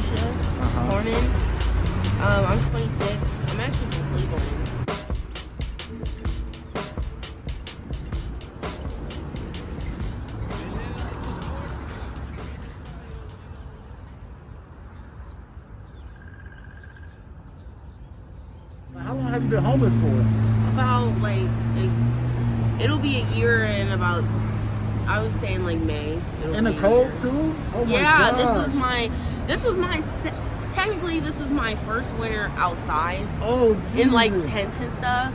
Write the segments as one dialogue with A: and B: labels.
A: Alicia Foreman. I'm 26. I'm actually from Cleveland.
B: How long have you been homeless for?
A: About it'll be a year in about, I was saying like May.
B: In the cold too? Oh my
A: yeah,
B: gosh.
A: Technically this was my first winter outside.
B: Oh, Jesus.
A: In like tents and stuff.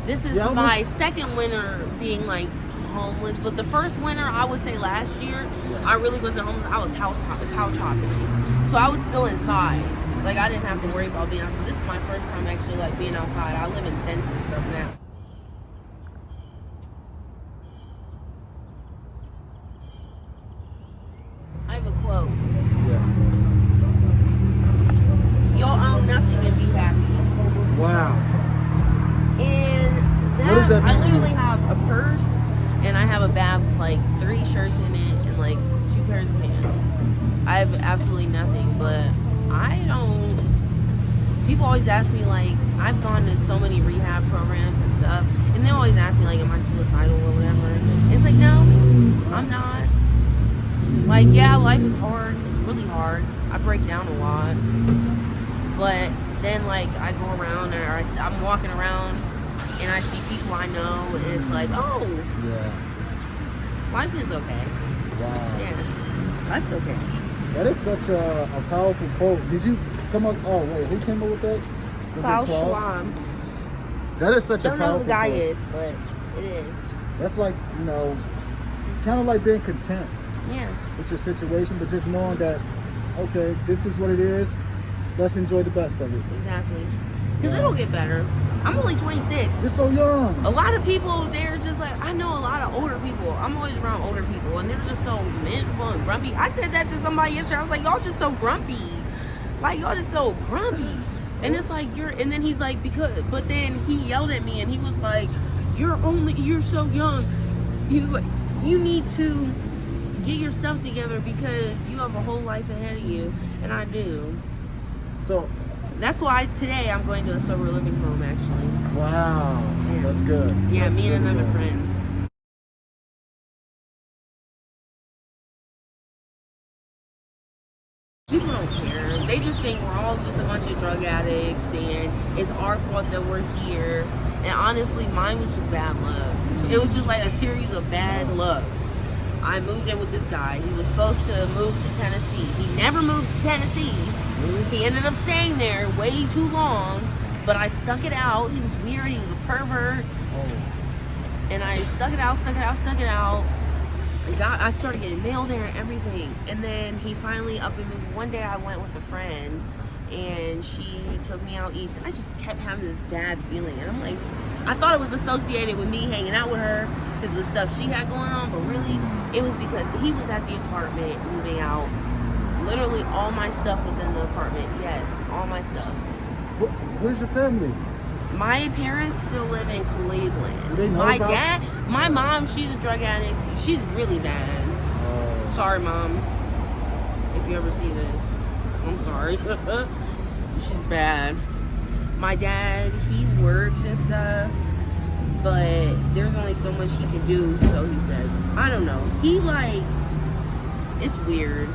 A: This is my second winter being like homeless, but the first winter, I would say last year, I really wasn't homeless. I was couch hopping, so I was still inside. Like I didn't have to worry about being outside. This is my first time actually like being outside. I live in tents and stuff now. I have a quote.
B: Yeah.
A: You'll own nothing and be happy.
B: Wow.
A: And
B: what does that mean?
A: I literally have a purse and I have a bag with like 3 shirts in it and like 2 pairs of pants. I have absolutely nothing, but I don't. People always ask me, like, I've gone to so many rehab programs and stuff, and they always ask me, like, am I suicidal or whatever? And it's like, no, I'm not. Like, yeah, life is hard. It's really hard. I break down a lot. But then, like, I go around or I'm walking around and I see people I know, and it's like, oh,
B: yeah,
A: life is okay.
B: Wow.
A: Yeah, life's okay.
B: That is such a powerful quote. Did you come up? Oh wait, who came up with that?
A: Klaus Schwab.
B: That is such a powerful quote.
A: Don't know who the guy is, but it is.
B: That's like, you know, kind of like being content.
A: Yeah.
B: With your situation, but just knowing that, okay, this is what it is. Let's enjoy the best of it.
A: Exactly. Because it'll get better. I'm only 26.
B: You're so young.
A: A lot of people, they're just like, I know a lot of older people. I'm always around older people, and they're just so miserable and grumpy. I said that to somebody yesterday. I was like, y'all just so grumpy. Like, y'all just so grumpy. And it's like, and then he's like, but then he yelled at me, and he was like, you're so young. He was like, you need to get your stuff together because you have a whole life ahead of you. And I do.
B: So
A: that's why today I'm going to a sober living home, actually.
B: Wow. Yeah. That's good.
A: Yeah,
B: that's
A: me and
B: really
A: another
B: good.
A: friend. People don't care. They just think we're all just a bunch of drug addicts and it's our fault that we're here. And honestly, mine was just bad luck. It was just like a series of bad luck. I moved in with this guy. He was supposed to move to Tennessee. He never moved to Tennessee.
B: Really?
A: He ended up staying there way too long, but I stuck it out. He was weird. He was a pervert.
B: Oh.
A: And I stuck it out. I started getting mail there and everything. And then he finally up and moved. One day I went with a friend and she took me out east. And I just kept having this bad feeling. And I'm like, I thought it was associated with me hanging out with her because of the stuff she had going on. But really, it was because he was at the apartment moving out. Literally all my stuff was in the apartment. Yes, all my stuff.
B: Where's your family?
A: My parents still live in Cleveland.
B: Do they know
A: my dad, my mom, she's a drug addict. She's really bad.
B: Oh.
A: Sorry, Mom. If you ever see this, I'm sorry. She's bad. My dad, he works and stuff, but there's only so much he can do, so he says. I don't know. He like, it's weird.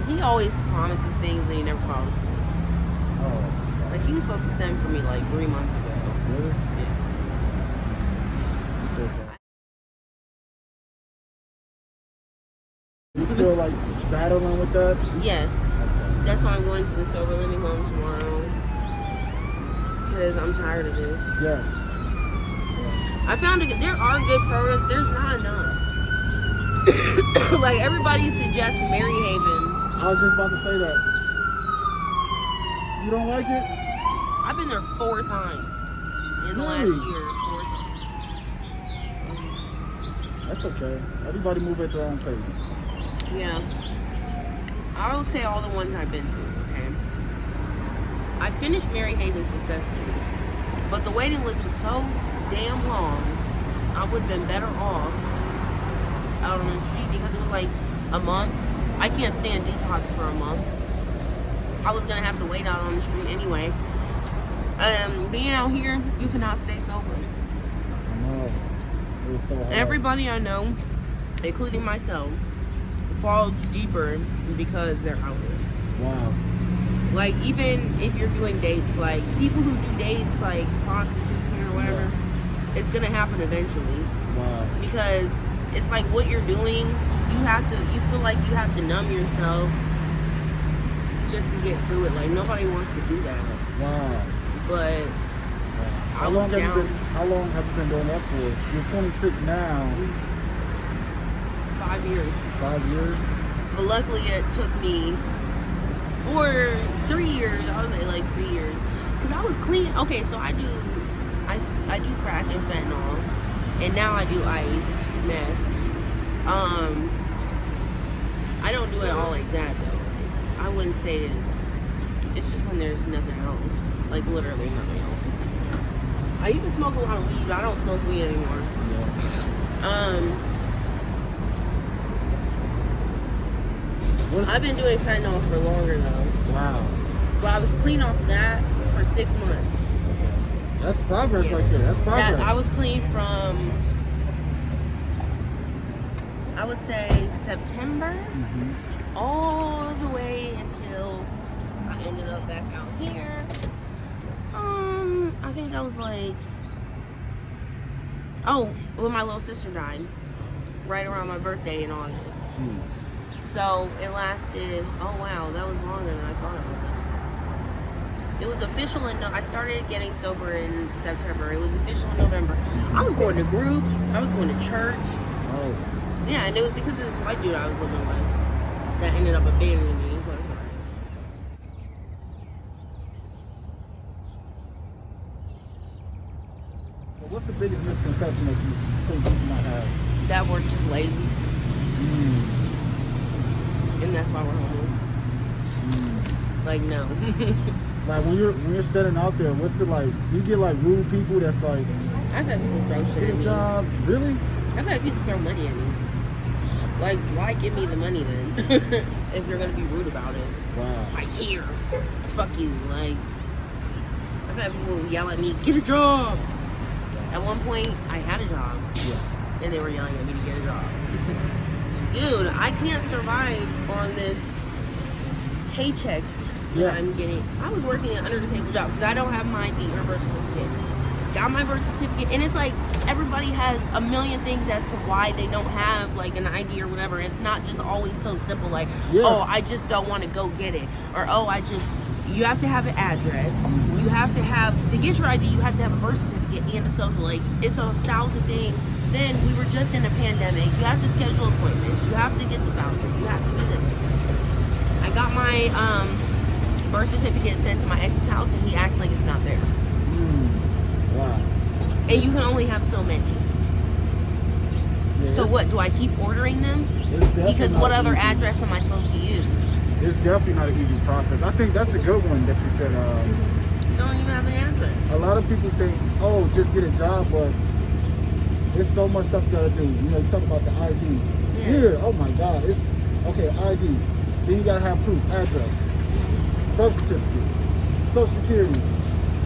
A: He always promises things and he never follows through.
B: Oh.
A: Like, he was supposed to send for me like 3 months ago.
B: Really?
A: Yeah.
B: I'm so sad. You still like battling with that?
A: Yes.
B: Okay.
A: That's why I'm going to the sober living home tomorrow. Because I'm tired of this.
B: Yes.
A: I found there are good programs. There's not enough. Like, everybody suggests Mary Haven.
B: I was just about to say that. You don't like it?
A: I've been there 4 times in the last year. 4 times.
B: That's okay. Everybody move at their own pace.
A: Yeah. I will say all the ones I've been to, okay? I finished Mary Haven successfully, but the waiting list was so damn long, I would have been better off out on the street because it was like a month. I can't stand detox for a month. I was gonna have to wait out on the street anyway. Being out here, you cannot stay sober.
B: I know. It was so hard.
A: Everybody I know, including myself, falls deeper because they're out here.
B: Wow.
A: Like, even if you're doing dates, like, people who do dates, like, prostitution or whatever, it's gonna happen eventually.
B: Wow.
A: Because it's like what you're doing, you feel like you have to numb yourself just to get through it. Like, nobody wants to do that.
B: Wow.
A: But
B: How long have you been doing that for? So you're 26 now.
A: 5 years.
B: 5 years?
A: But luckily it took me for 3 years. I was like 3 years. Because I was clean. Okay, so I do crack and fentanyl. And now I do ice, meth. I don't do it all like that though. I wouldn't say it's just when there's nothing else. Like, literally nothing else. I used to smoke a lot of weed, but I don't smoke weed anymore.
B: Yeah.
A: I've been doing fentanyl for longer though.
B: Wow.
A: But I was clean off that for 6 months.
B: Okay. That's progress right there. That's progress.
A: I was clean from, I would say, September all the way until I ended up back out here. I think that was like, when my little sister died, right around my birthday in August.
B: Jeez.
A: So it lasted, oh wow, that was longer than I thought it was. It was official in, I started getting sober in September. It was official in November. I was going to groups, I was going to church.
B: Oh.
A: Yeah, and it was because of this white dude I was living with that ended up abandoning me. So sorry.
B: What's the biggest misconception that you think people might have?
A: That we're just lazy. And that's why we're homeless. Like, no.
B: Like, when you're standing out there, what's the, like, do you get like rude people that's like,
A: I've had people throw shit
B: get
A: at
B: a
A: me.
B: job? Really?
A: I've had people throw money at me. Like, why give me the money then? If you're gonna be rude about it.
B: Wow.
A: Like, here, fuck you. Like, I've had people yell at me, get a job. At one point, I had a job.
B: Yeah.
A: And they were yelling at me to get a job. Dude, I can't survive on this paycheck that I'm getting. I was working an under the table job because I don't have my ID or birth certificate. Got my birth certificate, and it's like everybody has a million things as to why they don't have like an ID or whatever. It's not just always so simple like, oh, I just don't want to go get it, or oh, you have to have an address. You have to get your ID, you have to have a birth certificate and a social. Like, it's 1,000 things. Then we were just in a pandemic. You have to schedule appointments. You have to get the voucher. You have to do this. I got my birth certificate sent to my ex's house, and he acts like it's not there.
B: Wow.
A: And you can only have so many.
B: Yeah,
A: so what, do I keep ordering them? Because what other address am I supposed to use?
B: It's definitely not an easy process. I think that's a good one that you said.
A: You don't even have an address.
B: A lot of people think, oh, just get a job, but there's so much stuff you gotta do. You know, you talk about the ID.
A: Yeah.
B: Here, oh my God, it's okay, ID. Then you gotta have proof, address, birth certificate, social security.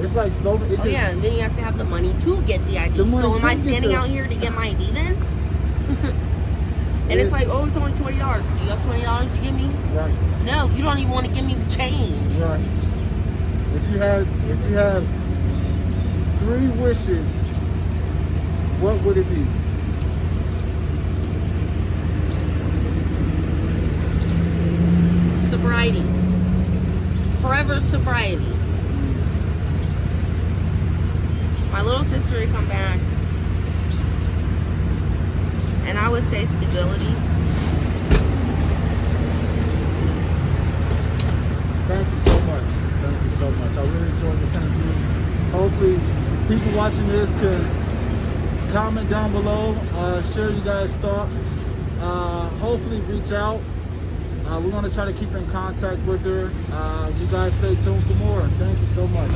B: It's like so.
A: Yeah, and then you have to have the money to get the ID. So am I standing out here to get my ID then? And it's like, oh, it's only $20. Do you have $20 to give me?
B: Right.
A: No, you don't even want to give me the change.
B: Right. If you had 3 wishes, what would it be?
A: Sobriety. Forever sobriety. My little sister would come back. And I would say stability.
B: Thank you so much. Thank you so much. I really enjoyed this interview. Hopefully, people watching this could comment down below, share you guys' thoughts. Hopefully, reach out. We're going to try to keep in contact with her. You guys stay tuned for more. Thank you so much.